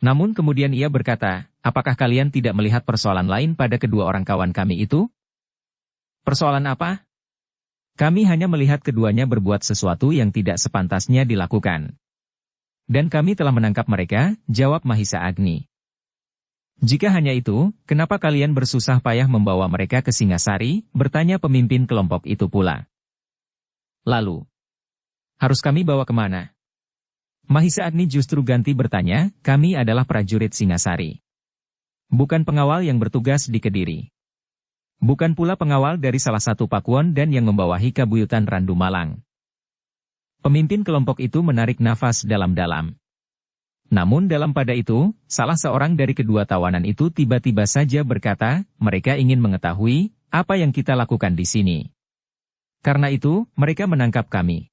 Namun kemudian ia berkata, apakah kalian tidak melihat persoalan lain pada kedua orang kawan kami itu? Persoalan apa? Kami hanya melihat keduanya berbuat sesuatu yang tidak sepantasnya dilakukan. Dan kami telah menangkap mereka, jawab Mahisa Agni. Jika hanya itu, kenapa kalian bersusah payah membawa mereka ke Singasari? Bertanya pemimpin kelompok itu pula. Lalu, harus kami bawa kemana? Mahisa Agni justru ganti bertanya, kami adalah prajurit Singasari. Bukan pengawal yang bertugas di Kediri. Bukan pula pengawal dari salah satu pakuan dan yang membawahi kabuyutan Randu Malang. Pemimpin kelompok itu menarik nafas dalam-dalam. Namun dalam pada itu, salah seorang dari kedua tawanan itu tiba-tiba saja berkata, mereka ingin mengetahui, apa yang kita lakukan di sini. Karena itu, mereka menangkap kami.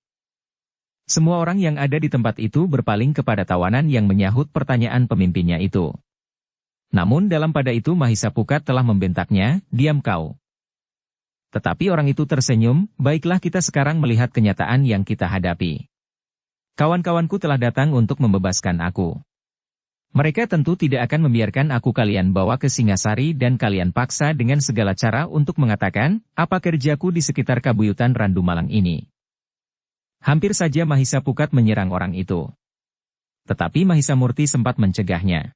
Semua orang yang ada di tempat itu berpaling kepada tawanan yang menyahut pertanyaan pemimpinnya itu. Namun dalam pada itu Mahisa Pukat telah membentaknya, diam kau. Tetapi orang itu tersenyum, baiklah kita sekarang melihat kenyataan yang kita hadapi. Kawan-kawanku telah datang untuk membebaskan aku. Mereka tentu tidak akan membiarkan aku kalian bawa ke Singasari dan kalian paksa dengan segala cara untuk mengatakan, apa kerjaku di sekitar kabuyutan Randu Malang ini. Hampir saja Mahisa Pukat menyerang orang itu. Tetapi Mahisa Murti sempat mencegahnya.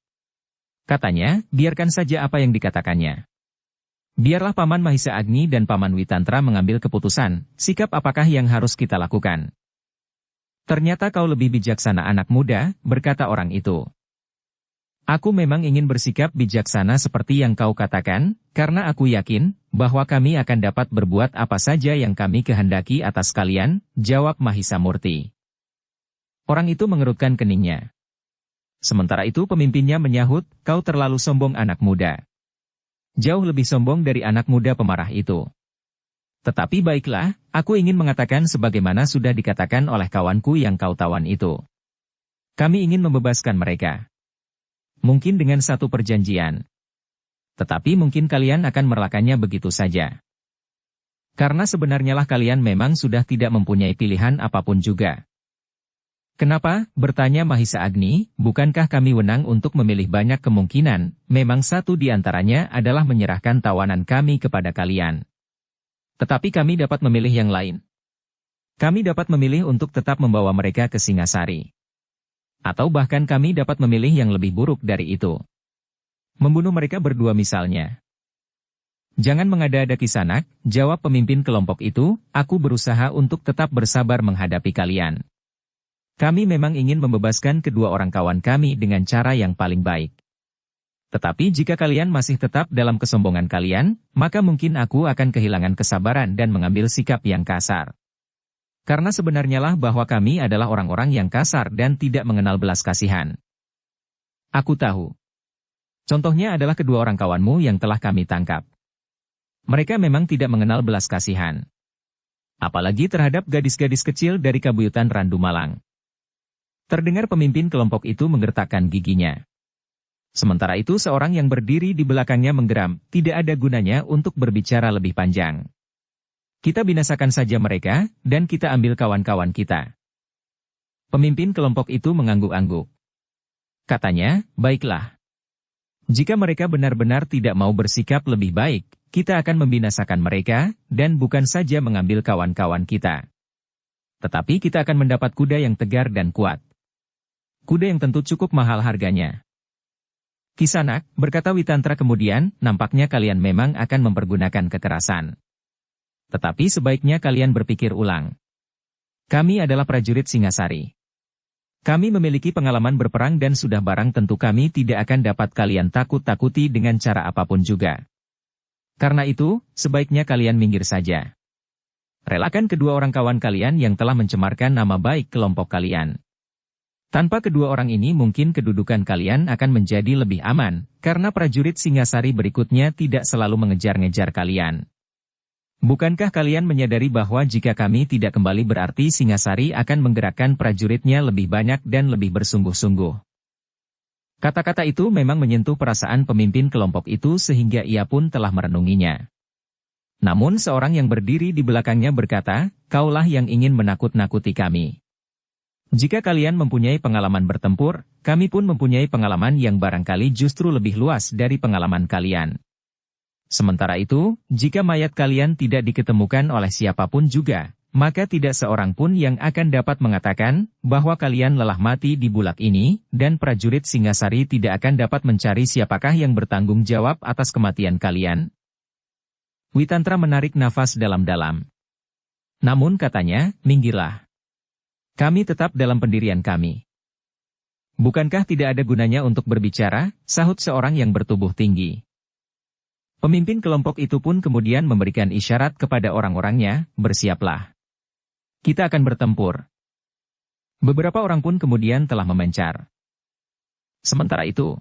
Katanya, biarkan saja apa yang dikatakannya. Biarlah Paman Mahisa Agni dan Paman Witantra mengambil keputusan, sikap apakah yang harus kita lakukan. Ternyata kau lebih bijaksana anak muda, berkata orang itu. Aku memang ingin bersikap bijaksana seperti yang kau katakan, karena aku yakin bahwa kami akan dapat berbuat apa saja yang kami kehendaki atas kalian, jawab Mahisa Murti. Orang itu mengerutkan keningnya. Sementara itu pemimpinnya menyahut, kau terlalu sombong anak muda. Jauh lebih sombong dari anak muda pemarah itu. Tetapi baiklah, aku ingin mengatakan sebagaimana sudah dikatakan oleh kawanku yang kau tawan itu. Kami ingin membebaskan mereka. Mungkin dengan satu perjanjian. Tetapi mungkin kalian akan merelakannya begitu saja. Karena sebenarnya lah kalian memang sudah tidak mempunyai pilihan apapun juga. Kenapa? Bertanya Mahisa Agni, bukankah kami wenang untuk memilih banyak kemungkinan, memang satu di antaranya adalah menyerahkan tawanan kami kepada kalian. Tetapi kami dapat memilih yang lain. Kami dapat memilih untuk tetap membawa mereka ke Singasari. Atau bahkan kami dapat memilih yang lebih buruk dari itu. Membunuh mereka berdua misalnya. Jangan mengada-ada Kisanak, jawab pemimpin kelompok itu, aku berusaha untuk tetap bersabar menghadapi kalian. Kami memang ingin membebaskan kedua orang kawan kami dengan cara yang paling baik. Tetapi jika kalian masih tetap dalam kesombongan kalian, maka mungkin aku akan kehilangan kesabaran dan mengambil sikap yang kasar. Karena sebenarnya lah bahwa kami adalah orang-orang yang kasar dan tidak mengenal belas kasihan. Aku tahu. Contohnya adalah kedua orang kawanmu yang telah kami tangkap. Mereka memang tidak mengenal belas kasihan. Apalagi terhadap gadis-gadis kecil dari kabuyutan Randu Malang. Terdengar pemimpin kelompok itu menggertakkan giginya. Sementara itu seorang yang berdiri di belakangnya menggeram, tidak ada gunanya untuk berbicara lebih panjang. Kita binasakan saja mereka, dan kita ambil kawan-kawan kita. Pemimpin kelompok itu mengangguk-angguk. Katanya, baiklah. Jika mereka benar-benar tidak mau bersikap lebih baik, kita akan membinasakan mereka, dan bukan saja mengambil kawan-kawan kita. Tetapi kita akan mendapat kuda yang tegar dan kuat. Kuda yang tentu cukup mahal harganya. Kisanak, berkata Witantra kemudian, nampaknya kalian memang akan mempergunakan kekerasan. Tetapi sebaiknya kalian berpikir ulang. Kami adalah prajurit Singasari. Kami memiliki pengalaman berperang dan sudah barang tentu kami tidak akan dapat kalian takut-takuti dengan cara apapun juga. Karena itu, sebaiknya kalian minggir saja. Relakan kedua orang kawan kalian yang telah mencemarkan nama baik kelompok kalian. Tanpa kedua orang ini mungkin kedudukan kalian akan menjadi lebih aman, karena prajurit Singasari berikutnya tidak selalu mengejar-ngejar kalian. Bukankah kalian menyadari bahwa jika kami tidak kembali berarti Singasari akan menggerakkan prajuritnya lebih banyak dan lebih bersungguh-sungguh? Kata-kata itu memang menyentuh perasaan pemimpin kelompok itu sehingga ia pun telah merenunginya. Namun seorang yang berdiri di belakangnya berkata, "Kaulah yang ingin menakut-nakuti kami. Jika kalian mempunyai pengalaman bertempur, kami pun mempunyai pengalaman yang barangkali justru lebih luas dari pengalaman kalian. Sementara itu, jika mayat kalian tidak diketemukan oleh siapapun juga, maka tidak seorang pun yang akan dapat mengatakan bahwa kalian lelah mati di bulak ini, dan prajurit Singasari tidak akan dapat mencari siapakah yang bertanggung jawab atas kematian kalian." Witantra menarik nafas dalam-dalam. Namun katanya, "Minggirlah. Kami tetap dalam pendirian kami." "Bukankah tidak ada gunanya untuk berbicara?" sahut seorang yang bertubuh tinggi. Pemimpin kelompok itu pun kemudian memberikan isyarat kepada orang-orangnya, "Bersiaplah. Kita akan bertempur." Beberapa orang pun kemudian telah memencar. Sementara itu,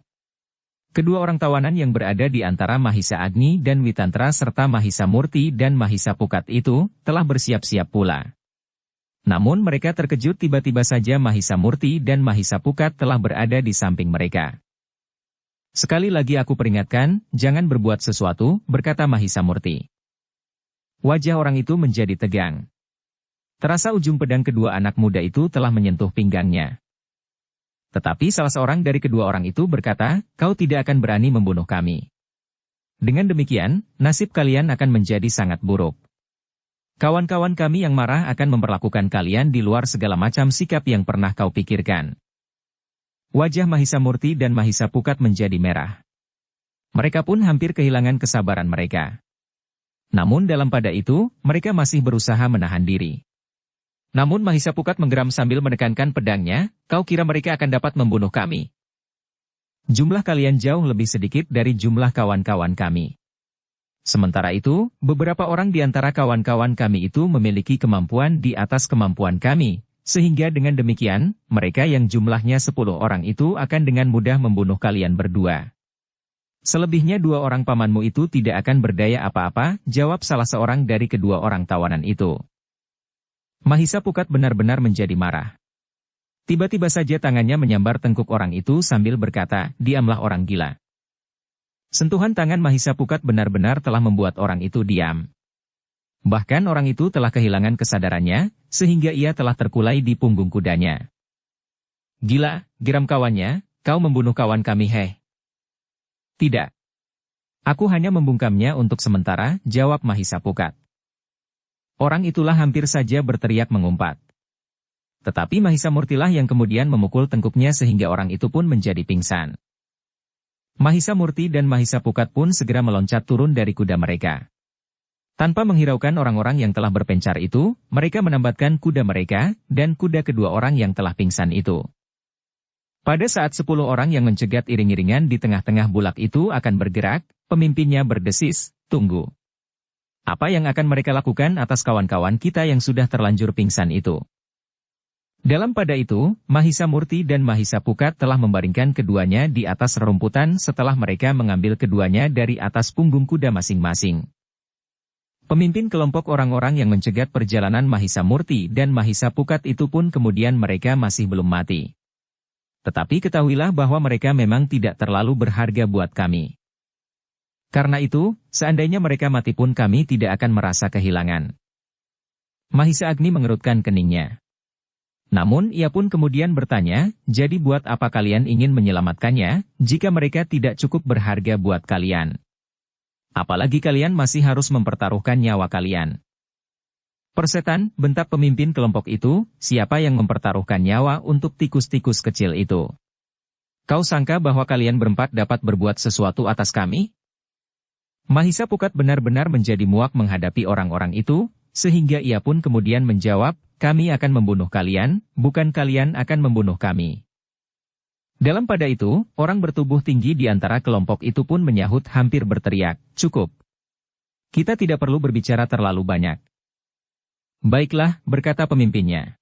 kedua orang tawanan yang berada di antara Mahisa Agni dan Witantra serta Mahisa Murti dan Mahisa Pukat itu telah bersiap-siap pula. Namun mereka terkejut tiba-tiba saja Mahisa Murti dan Mahisa Pukat telah berada di samping mereka. "Sekali lagi aku peringatkan, jangan berbuat sesuatu," berkata Mahisa Murti. Wajah orang itu menjadi tegang. Terasa ujung pedang kedua anak muda itu telah menyentuh pinggangnya. Tetapi salah seorang dari kedua orang itu berkata, "Kau tidak akan berani membunuh kami. Dengan demikian, nasib kalian akan menjadi sangat buruk. Kawan-kawan kami yang marah akan memperlakukan kalian di luar segala macam sikap yang pernah kau pikirkan." Wajah Mahisa Murti dan Mahisa Pukat menjadi merah. Mereka pun hampir kehilangan kesabaran mereka. Namun dalam pada itu, mereka masih berusaha menahan diri. Namun Mahisa Pukat menggeram sambil menekankan pedangnya, "Kau kira mereka akan dapat membunuh kami? Jumlah kalian jauh lebih sedikit dari jumlah kawan-kawan kami. Sementara itu, beberapa orang di antara kawan-kawan kami itu memiliki kemampuan di atas kemampuan kami, sehingga dengan demikian, mereka yang jumlahnya 10 orang itu akan dengan mudah membunuh kalian berdua. Selebihnya 2 orang pamanmu itu tidak akan berdaya apa-apa," jawab salah seorang dari kedua orang tawanan itu. Mahisa Pukat benar-benar menjadi marah. Tiba-tiba saja tangannya menyambar tengkuk orang itu sambil berkata, "Diamlah orang gila." Sentuhan tangan Mahisa Pukat benar-benar telah membuat orang itu diam. Bahkan orang itu telah kehilangan kesadarannya, sehingga ia telah terkulai di punggung kudanya. "Gila," geram kawannya, "kau membunuh kawan kami heh." "Tidak. Aku hanya membungkamnya untuk sementara," jawab Mahisa Pukat. Orang itulah hampir saja berteriak mengumpat. Tetapi Mahisa Murtilah yang kemudian memukul tengkuknya sehingga orang itu pun menjadi pingsan. Mahisa Murti dan Mahisa Pukat pun segera meloncat turun dari kuda mereka. Tanpa menghiraukan orang-orang yang telah berpencar itu, mereka menambatkan kuda mereka, dan kuda kedua orang yang telah pingsan itu. Pada saat 10 orang yang mencegat iring-iringan di tengah-tengah bulak itu akan bergerak, pemimpinnya berdesis, "Tunggu. Apa yang akan mereka lakukan atas kawan-kawan kita yang sudah terlanjur pingsan itu?" Dalam pada itu, Mahisa Murti dan Mahisa Pukat telah membaringkan keduanya di atas rerumputan setelah mereka mengambil keduanya dari atas punggung kuda masing-masing. Pemimpin kelompok orang-orang yang mencegat perjalanan Mahisa Murti dan Mahisa Pukat itu pun kemudian mereka masih belum mati. Tetapi ketahuilah bahwa mereka memang tidak terlalu berharga buat kami. Karena itu, seandainya mereka mati pun kami tidak akan merasa kehilangan. Mahisa Agni mengerutkan keningnya. Namun ia pun kemudian bertanya, "Jadi buat apa kalian ingin menyelamatkannya, jika mereka tidak cukup berharga buat kalian? Apalagi kalian masih harus mempertaruhkan nyawa kalian." "Persetan," bentak pemimpin kelompok itu, "siapa yang mempertaruhkan nyawa untuk tikus-tikus kecil itu?" Kau sangka bahwa kalian berempat dapat berbuat sesuatu atas kami? Mahisa Pukat benar-benar menjadi muak menghadapi orang-orang itu, sehingga ia pun kemudian menjawab, kami akan membunuh kalian, bukan kalian akan membunuh kami. Dalam pada itu, orang bertubuh tinggi di antara kelompok itu pun menyahut hampir berteriak, cukup. Kita tidak perlu berbicara terlalu banyak. Baiklah, berkata pemimpinnya.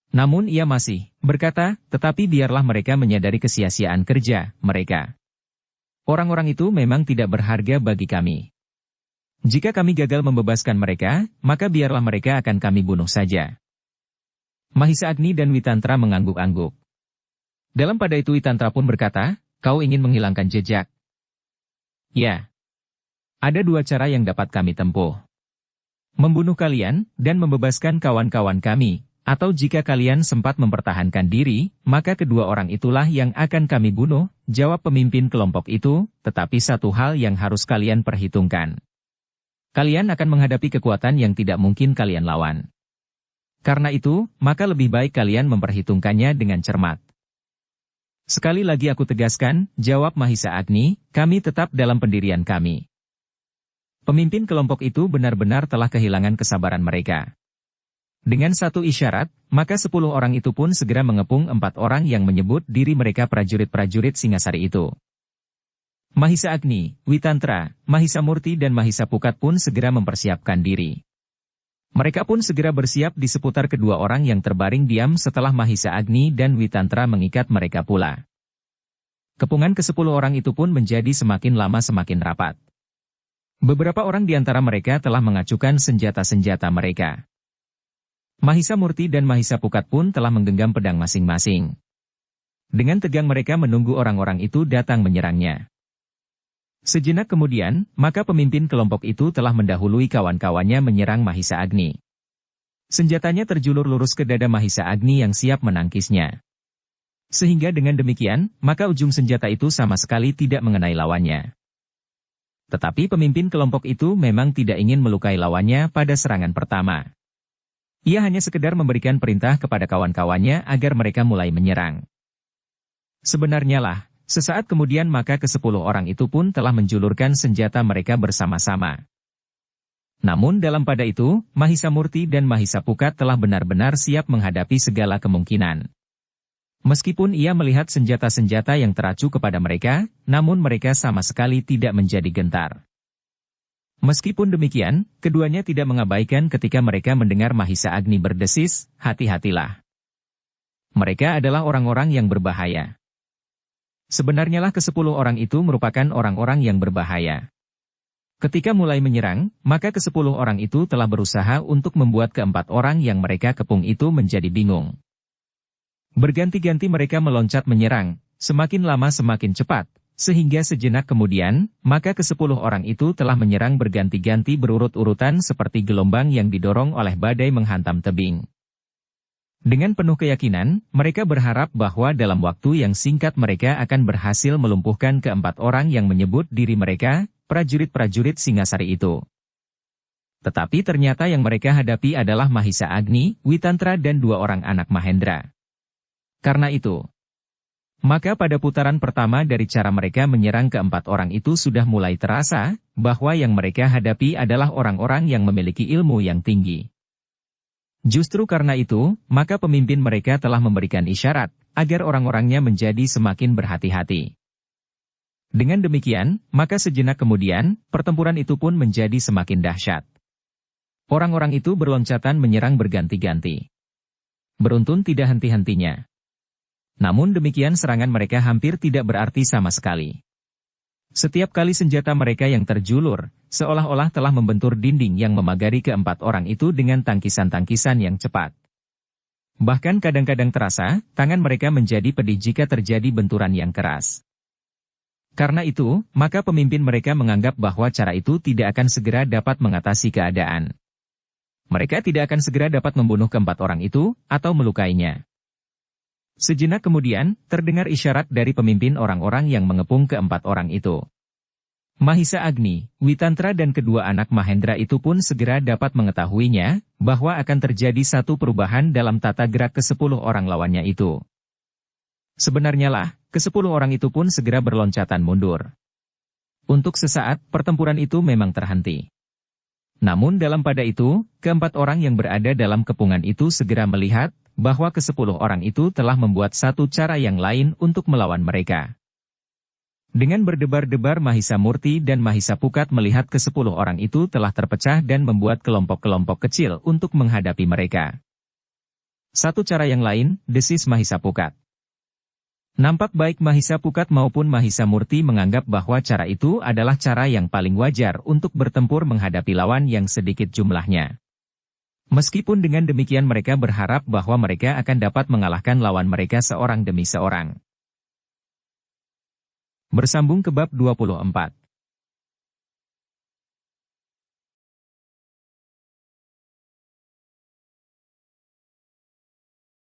Namun ia masih berkata, tetapi biarlah mereka menyadari kesia-siaan kerja mereka. Orang-orang itu memang tidak berharga bagi kami. Jika kami gagal membebaskan mereka, maka biarlah mereka akan kami bunuh saja. Mahisa Agni dan Witantra mengangguk-angguk. Dalam pada itu Witantra pun berkata, kau ingin menghilangkan jejak? Ya. Ada dua cara yang dapat kami tempuh. Membunuh kalian, dan membebaskan kawan-kawan kami. Atau jika kalian sempat mempertahankan diri, maka kedua orang itulah yang akan kami bunuh, jawab pemimpin kelompok itu, tetapi satu hal yang harus kalian perhitungkan. Kalian akan menghadapi kekuatan yang tidak mungkin kalian lawan. Karena itu, maka lebih baik kalian memperhitungkannya dengan cermat. Sekali lagi aku tegaskan, jawab Mahisa Agni, kami tetap dalam pendirian kami. Pemimpin kelompok itu benar-benar telah kehilangan kesabaran mereka. Dengan satu isyarat, maka 10 orang itu pun segera mengepung 4 orang yang menyebut diri mereka prajurit-prajurit Singasari itu. Mahisa Agni, Witantra, Mahisa Murti dan Mahisa Pukat pun segera mempersiapkan diri. Mereka pun segera bersiap di seputar kedua orang yang terbaring diam setelah Mahisa Agni dan Witantra mengikat mereka pula. Kepungan ke-10 orang itu pun menjadi semakin lama semakin rapat. Beberapa orang di antara mereka telah mengacukan senjata-senjata mereka. Mahisa Murti dan Mahisa Pukat pun telah menggenggam pedang masing-masing. Dengan tegang mereka menunggu orang-orang itu datang menyerangnya. Sejenak kemudian, maka pemimpin kelompok itu telah mendahului kawan-kawannya menyerang Mahisa Agni. Senjatanya terjulur lurus ke dada Mahisa Agni yang siap menangkisnya. Sehingga dengan demikian, maka ujung senjata itu sama sekali tidak mengenai lawannya. Tetapi pemimpin kelompok itu memang tidak ingin melukai lawannya pada serangan pertama. Ia hanya sekedar memberikan perintah kepada kawan-kawannya agar mereka mulai menyerang. Sebenarnya lah, sesaat kemudian maka ke-10 orang itu pun telah menjulurkan senjata mereka bersama-sama. Namun dalam pada itu, Mahisa Murti dan Mahisa Pukat telah benar-benar siap menghadapi segala kemungkinan. Meskipun ia melihat senjata-senjata yang teracu kepada mereka, namun mereka sama sekali tidak menjadi gentar. Meskipun demikian, keduanya tidak mengabaikan ketika mereka mendengar Mahisa Agni berdesis, hati-hatilah. Mereka adalah orang-orang yang berbahaya. Sebenarnya lah ke-10 orang itu merupakan orang-orang yang berbahaya. Ketika mulai menyerang, maka ke-10 orang itu telah berusaha untuk membuat ke-4 orang yang mereka kepung itu menjadi bingung. Berganti-ganti mereka meloncat menyerang, semakin lama semakin cepat. Sehingga sejenak kemudian, maka ke-10 orang itu telah menyerang berganti-ganti berurut-urutan seperti gelombang yang didorong oleh badai menghantam tebing. Dengan penuh keyakinan, mereka berharap bahwa dalam waktu yang singkat mereka akan berhasil melumpuhkan ke-4 orang yang menyebut diri mereka, prajurit-prajurit Singasari itu. Tetapi ternyata yang mereka hadapi adalah Mahisa Agni, Witantra dan 2 orang anak Mahendra. Karena itu, maka pada putaran pertama dari cara mereka menyerang ke-4 orang itu sudah mulai terasa, bahwa yang mereka hadapi adalah orang-orang yang memiliki ilmu yang tinggi. Justru karena itu, maka pemimpin mereka telah memberikan isyarat, agar orang-orangnya menjadi semakin berhati-hati. Dengan demikian, maka sejenak kemudian, pertempuran itu pun menjadi semakin dahsyat. Orang-orang itu berloncatan menyerang berganti-ganti. Beruntun tidak henti-hentinya. Namun demikian serangan mereka hampir tidak berarti sama sekali. Setiap kali senjata mereka yang terjulur, seolah-olah telah membentur dinding yang memagari ke-4 orang itu dengan tangkisan-tangkisan yang cepat. Bahkan kadang-kadang terasa, tangan mereka menjadi pedih jika terjadi benturan yang keras. Karena itu, maka pemimpin mereka menganggap bahwa cara itu tidak akan segera dapat mengatasi keadaan. Mereka tidak akan segera dapat membunuh ke-4 orang itu, atau melukainya. Sejenak kemudian, terdengar isyarat dari pemimpin orang-orang yang mengepung ke-4 orang itu. Mahisa Agni, Witantra dan kedua anak Mahendra itu pun segera dapat mengetahuinya, bahwa akan terjadi satu perubahan dalam tata gerak ke-10 orang lawannya itu. Sebenarnya lah, ke-10 orang itu pun segera berloncatan mundur. Untuk sesaat, pertempuran itu memang terhenti. Namun dalam pada itu, ke-4 orang yang berada dalam kepungan itu segera melihat bahwa ke-10 orang itu telah membuat satu cara yang lain untuk melawan mereka. Dengan berdebar-debar Mahisa Murti dan Mahisa Pukat melihat ke-10 orang itu telah terpecah dan membuat kelompok-kelompok kecil untuk menghadapi mereka. Satu cara yang lain, desis Mahisa Pukat. Nampak baik Mahisa Pukat maupun Mahisa Murti menganggap bahwa cara itu adalah cara yang paling wajar untuk bertempur menghadapi lawan yang sedikit jumlahnya. Meskipun dengan demikian mereka berharap bahwa mereka akan dapat mengalahkan lawan mereka seorang demi seorang. Bersambung ke bab 24.